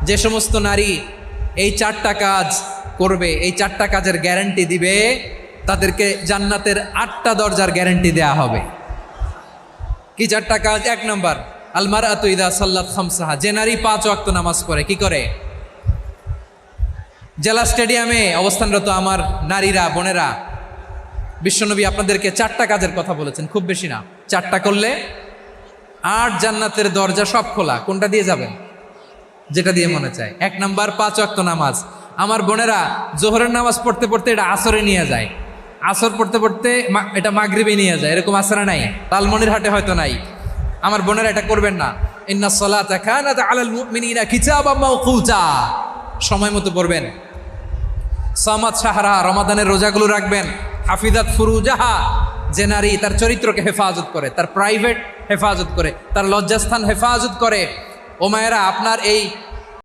যে সমস্ত নারী এই 4টা কাজ করবে, এই 4টা কাজের গ্যারান্টি দিবে, তাদেরকে জান্নাতের 8টা দরজার গ্যারান্টি দেয়া হবে। কি 4টা কাজ? 1 নম্বর, আল মারআতু ইযা সাল্লাত খামসাহা, যে নারী 5 ওয়াক্ত নামাজ পড়ে। কি করে? জেলা স্টেডিয়ামে অবস্থানরত আমার নারীরা, বোনেরা, বিশ্বনবী আপনাদেরকে 4টা কাজের কথা বলেছেন, খুব বেশি না। 4টা করলে 8 জান্নাতের দরজা সব খোলা। কোনটা দিয়ে যাবেন? যেটা দিয়ে মনে চায়। 1 নাম্বার 5 ওয়াক্ত নামাজ। আমার বোনেরা জোহরের নামাজ পড়তে পড়তে এটা আসরে নিয়ে যায়, আসর পড়তে পড়তে এটা মাগরিবে নিয়ে যায়। এরকম আসরে নাই, লালমনিরহাটে হয়তো নাই। আমার বোনেরা এটা করবেন না। ইন্নাস সালাতা কানাত আলাল মুমিনিনা কিতাবাম মাওকুতা, সময় মতো পড়বেন। সামাত শাহরা, রমাদানের রোজাগুলো রাখবেন। হাফিজাত ফুরুজাহা, যে নারী তার চরিত্রকে হেফাজত করে, তার প্রাইভেট হেফাজত করে, তার লজ্জাস্থান হেফাজত করে। ও মায়েরা, আপনার এই